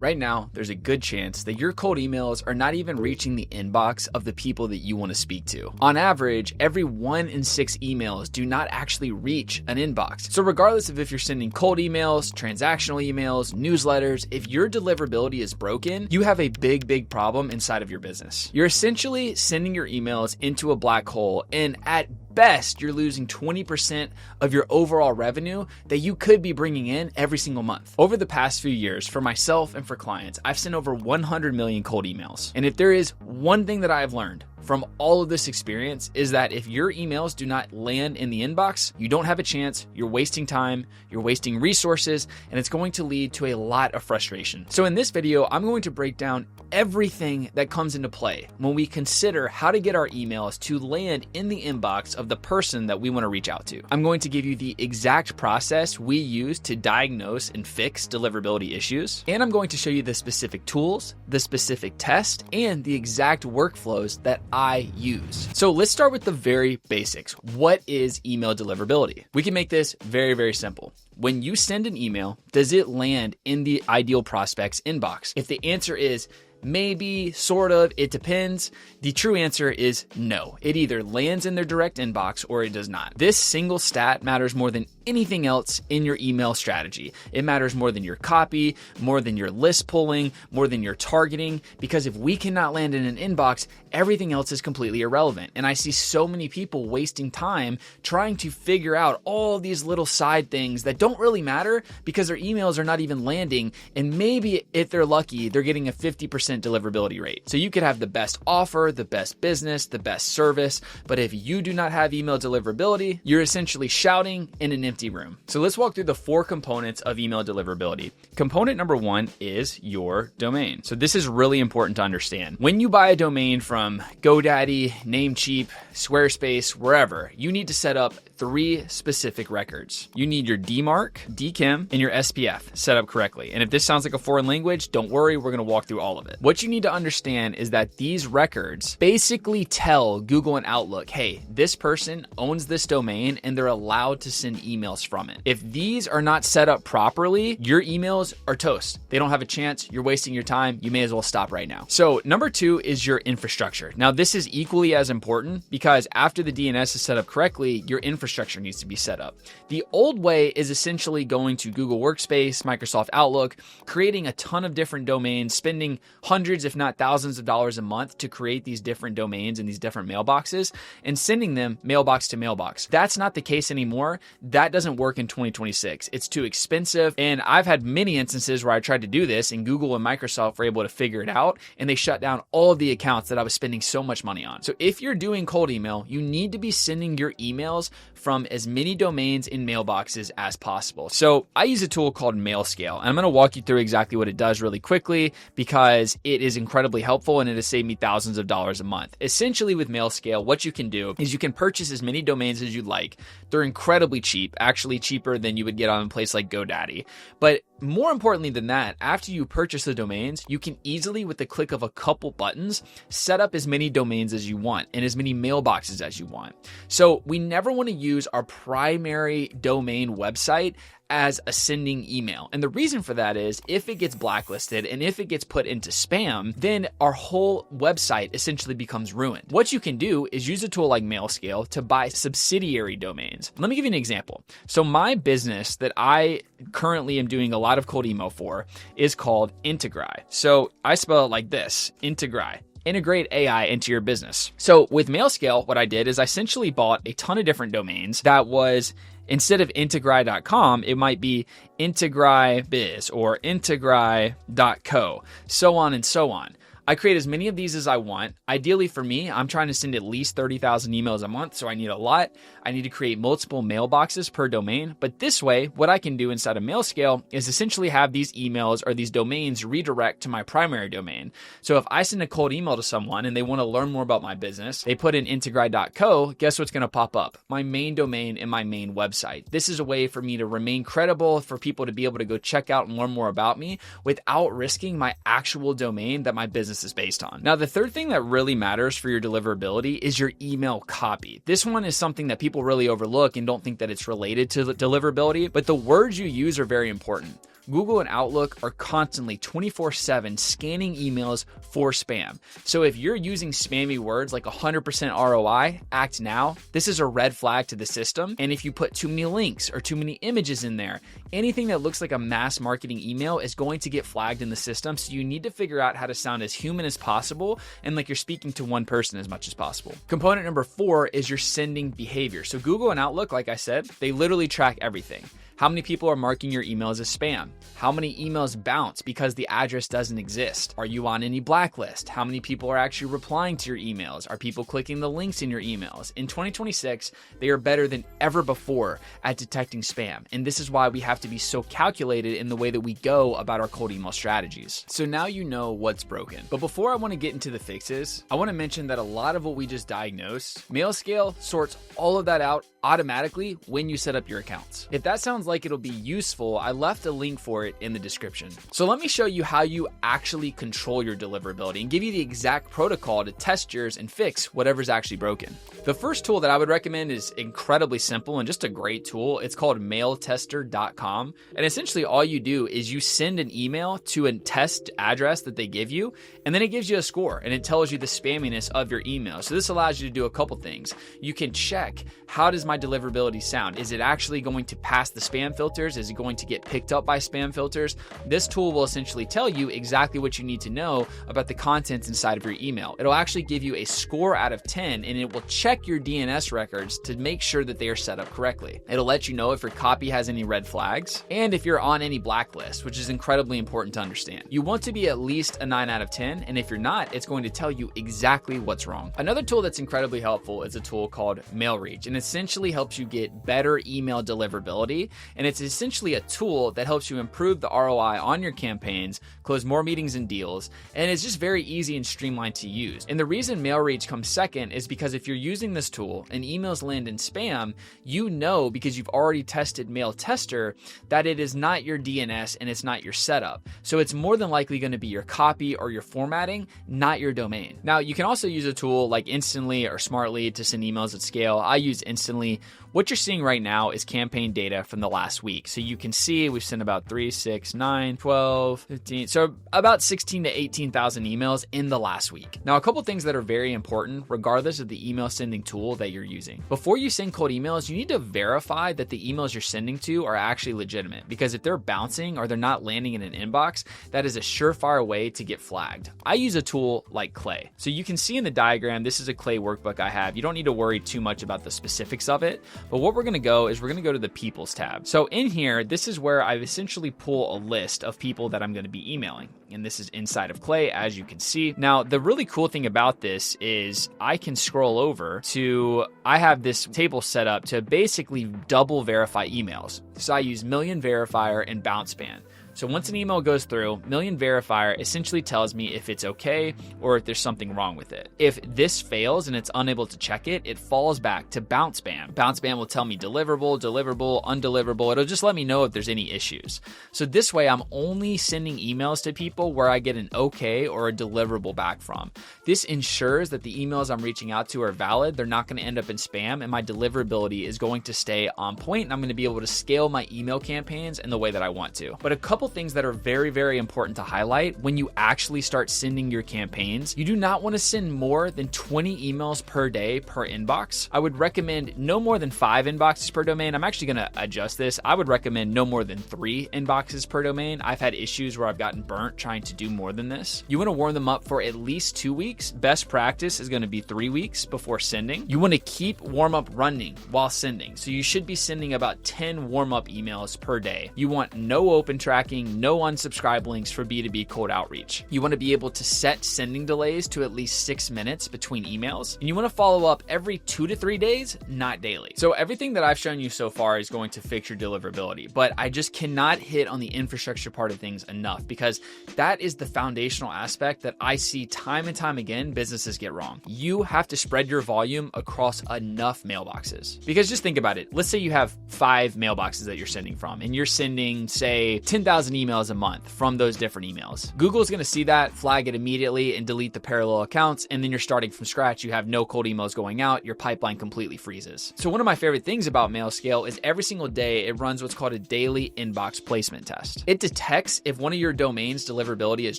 Right now, there's a good chance that your cold emails are not even reaching the inbox of the people that you want to speak to. On average, every 1 in 6 emails do not actually reach an inbox. So regardless of if you're sending cold emails, transactional emails, newsletters, if your deliverability is broken, you have a big problem inside of your business. You're essentially sending your emails into a black hole, and at best, you're losing 20% of your overall revenue that you could be bringing in every single month. Over the past few years, for myself and for clients, I've sent over 100 million cold emails. And if there is one thing that I've learned from all of this experience is that if your emails do not land in the inbox, you don't have a chance, you're wasting time, you're wasting resources, and it's going to lead to a lot of frustration. So in this video, I'm going to break down everything that comes into play when we consider how to get our emails to land in the inbox of the person that we want to reach out to. I'm going to give you the exact process we use to diagnose and fix deliverability issues, and I'm going to show you the specific tools, the specific test, and the exact workflows that I use. So let's start with the very basics. What is email deliverability? We can make this very simple. When you send an email, does it land in the ideal prospect's inbox? If the answer is maybe, sort of, it depends, the true answer is no. It either lands in their direct inbox or it does not. This single stat matters more than anything else in your email strategy. It matters more than your copy, more than your list pulling, more than your targeting, because if we cannot land in an inbox, everything else is completely irrelevant. And I see so many people wasting time trying to figure out all these little side things that don't really matter because their emails are not even landing. And maybe if they're lucky, they're getting a 50% deliverability rate. So you could have the best offer, the best business, the best service, but if you do not have email deliverability, you're essentially shouting in an empty room. So let's walk through the 4 components of email deliverability. Component number 1 is your domain. So this is really important to understand. When you buy a domain from GoDaddy, Namecheap, Squarespace, wherever, you need to set up 3 specific records. You need your DMARC, DKIM, and your SPF set up correctly. And if this sounds like a foreign language, don't worry, we're going to walk through all of it. What you need to understand is that these records basically tell Google and Outlook, hey, this person owns this domain and they're allowed to send emails from it. If these are not set up properly, your emails are toast. They don't have a chance. You're wasting your time. You may as well stop right now. So number 2 is your infrastructure. Now this is equally as important because after the DNS is set up correctly, your infrastructure needs to be set up. The old way is essentially going to Google Workspace, Microsoft Outlook, creating a ton of different domains, spending hundreds, if not thousands of dollars a month to create these different domains and these different mailboxes and sending them mailbox to mailbox. That's not the case anymore. That doesn't work in 2026. It's too expensive. And I've had many instances where I tried to do this and Google and Microsoft were able to figure it out and they shut down all of the accounts that I was spending so much money on. So if you're doing cold email, you need to be sending your emails from as many domains in mailboxes as possible. So I use a tool called MailScale, and I'm going to walk you through exactly what it does really quickly because it is incredibly helpful and it has saved me thousands of dollars a month. Essentially with MailScale, what you can do is you can purchase as many domains as you'd like. They're incredibly cheap, actually cheaper than you would get on a place like GoDaddy. But more importantly than that, after you purchase the domains, you can easily, with the click of a couple buttons, set up as many domains as you want and as many mailboxes as you want. So we never want to use our primary domain website as a sending email. And the reason for that is if it gets blacklisted and if it gets put into spam, then our whole website essentially becomes ruined. What you can do is use a tool like MailScale to buy subsidiary domains. Let me give you an example. So my business that I currently am doing a lot of cold email for is called Integri. So I spell it like this, Integri. Integrate AI into your business. So with MailScale, what I did is I essentially bought a ton of different domains that was, instead of integri.com, it might be integri.biz or integri.co, so on and so on. I create as many of these as I want. Ideally for me, I'm trying to send at least 30,000 emails a month, so I need a lot. I need to create multiple mailboxes per domain. But this way, what I can do inside of MailScale is essentially have these emails or these domains redirect to my primary domain. So if I send a cold email to someone and they want to learn more about my business, they put in integri.co, guess what's going to pop up? My main domain and my main website. This is a way for me to remain credible, for people to be able to go check out and learn more about me without risking my actual domain that my business is based on. Now, the third thing that really matters for your deliverability is your email copy. This one is something that people really overlook and don't think that it's related to deliverability, but the words you use are very important. Google and Outlook are constantly 24/7 scanning emails for spam. So if you're using spammy words like 100% ROI, act now, this is a red flag to the system. And if you put too many links or too many images in there, anything that looks like a mass marketing email is going to get flagged in the system. So you need to figure out how to sound as human as possible and like you're speaking to one person as much as possible. Component number 4 is your sending behavior. So Google and Outlook, like I said, they literally track everything. How many people are marking your emails as spam? How many emails bounce because the address doesn't exist? Are you on any blacklist? How many people are actually replying to your emails? Are people clicking the links in your emails? In 2026, they are better than ever before at detecting spam. And this is why we have to be so calculated in the way that we go about our cold email strategies. So now you know what's broken. But before I want to get into the fixes, I want to mention that a lot of what we just diagnosed, MailScale sorts all of that out automatically when you set up your accounts. If that sounds like it'll be useful, I left a link for it in the description. So let me show you how you actually control your deliverability and give you the exact protocol to test yours and fix whatever's actually broken. The first tool that I would recommend is incredibly simple and just a great tool. It's called mailtester.com. And essentially all you do is you send an email to a test address that they give you, and then it gives you a score and it tells you the spamminess of your email. So this allows you to do a couple things. You can check, how does my deliverability sound? Is it actually going to pass the spam filters? Is it going to get picked up by spam filters? This tool will essentially tell you exactly what you need to know about the contents inside of your email. It'll actually give you a score out of 10, and it will check your DNS records to make sure that they are set up correctly. It'll let you know if your copy has any red flags and if you're on any blacklist, which is incredibly important to understand. You want to be at least a 9 out of 10, and if you're not, it's going to tell you exactly what's wrong. Another tool that's incredibly helpful is a tool called MailReach, and essentially helps you get better email deliverability. And it's essentially a tool that helps you improve the ROI on your campaigns, close more meetings and deals, and it's just very easy and streamlined to use. And the reason MailReach comes second is because if you're using this tool and emails land in spam, you know, because you've already tested Mail Tester, that it is not your DNS and it's not your setup. So it's more than likely going to be your copy or your formatting, not your domain. Now, you can also use a tool like Instantly or Smartly to send emails at scale. I use Instantly. What you're seeing right now is campaign data from the last week. So you can see we've sent about 3, 6, 9, 12, 15, so about 16 to 18,000 emails in the last week. Now, a couple things that are very important, regardless of the email sending tool that you're using. Before you send cold emails, you need to verify that the emails you're sending to are actually legitimate, because if they're bouncing or they're not landing in an inbox, that is a surefire way to get flagged. I use a tool like Clay. So you can see in the diagram, this is a Clay workbook I have. You don't need to worry too much about the specifics of it. But what we're going to go is we're going to go to the People's tab. So in here, this is where I essentially pull a list of people that I'm going to be emailing. And this is inside of Clay, as you can see. Now, the really cool thing about this is I can scroll over to, I have this table set up to basically double verify emails. So I use Million Verifier and Bounce Ban. So once an email goes through, Million Verifier essentially tells me if it's okay or if there's something wrong with it. If this fails and it's unable to check it, it falls back to Bounce Ban. Bounce Ban will tell me deliverable, deliverable, undeliverable. It'll just let me know if there's any issues. So this way, I'm only sending emails to people where I get an okay or a deliverable back from. This ensures that the emails I'm reaching out to are valid. They're not going to end up in spam, and my deliverability is going to stay on point, and I'm going to be able to scale my email campaigns in the way that I want to. But a couple things that are very, very important to highlight when you actually start sending your campaigns. You do not want to send more than 20 emails per day per inbox. I would recommend no more than 5 inboxes per domain. I'm actually going to adjust this. I would recommend no more than 3 inboxes per domain. I've had issues where I've gotten burnt trying to do more than this. You want to warm them up for at least 2 weeks. Best practice is going to be 3 weeks before sending. You want to keep warm up running while sending. So you should be sending about 10 warm up emails per day. You want no open tracking, no unsubscribe links for B2B cold outreach. You want to be able to set sending delays to at least 6 minutes between emails. And you want to follow up every 2 to 3 days, not daily. So everything that I've shown you so far is going to fix your deliverability, but I just cannot hit on the infrastructure part of things enough, because that is the foundational aspect that I see time and time again businesses get wrong. You have to spread your volume across enough mailboxes. Because just think about it. Let's say you have 5 mailboxes that you're sending from, and you're sending, say, 10,000 100,000 emails a month from those different emails. Google's going to see that, flag it immediately, and delete the parallel accounts, and then you're starting from scratch. You have no cold emails going out. Your pipeline completely freezes. So one of my favorite things about MailScale is every single day it runs what's called a daily inbox placement test. It detects if one of your domain's deliverability is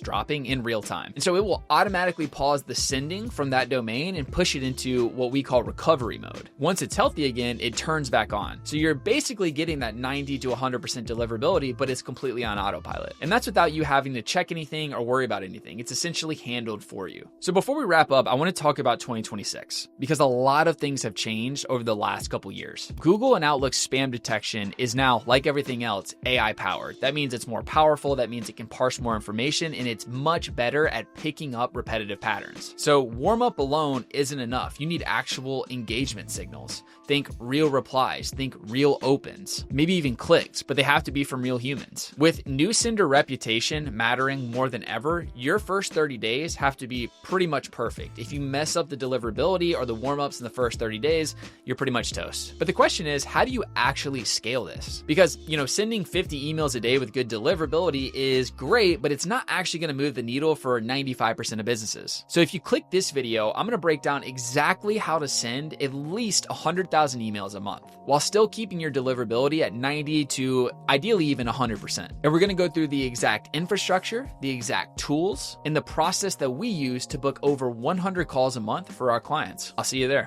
dropping in real time. And so it will automatically pause the sending from that domain and push it into what we call recovery mode. Once it's healthy again, it turns back on. So you're basically getting that 90 to 100% deliverability, but it's completely on autopilot. And that's without you having to check anything or worry about anything. It's essentially handled for you. So before we wrap up, I want to talk about 2026 because a lot of things have changed over the last couple years. Google and Outlook's spam detection is now, like everything else, AI powered. That means it's more powerful. That means it can parse more information, and it's much better at picking up repetitive patterns. So warm up alone isn't enough. You need actual engagement signals. Think real replies, think real opens, maybe even clicks, but they have to be from real humans. With new sender reputation mattering more than ever, your first 30 days have to be pretty much perfect. If you mess up the deliverability or the warm-ups in the first 30 days, you're pretty much toast. But the question is, how do you actually scale this? Because, sending 50 emails a day with good deliverability is great, but it's not actually going to move the needle for 95% of businesses. So if you click this video, I'm going to break down exactly how to send at least 100,000 emails a month while still keeping your deliverability at 90 to ideally even 100%. And we're going to go through the exact infrastructure, the exact tools, and the process that we use to book over 100 calls a month for our clients. I'll see you there.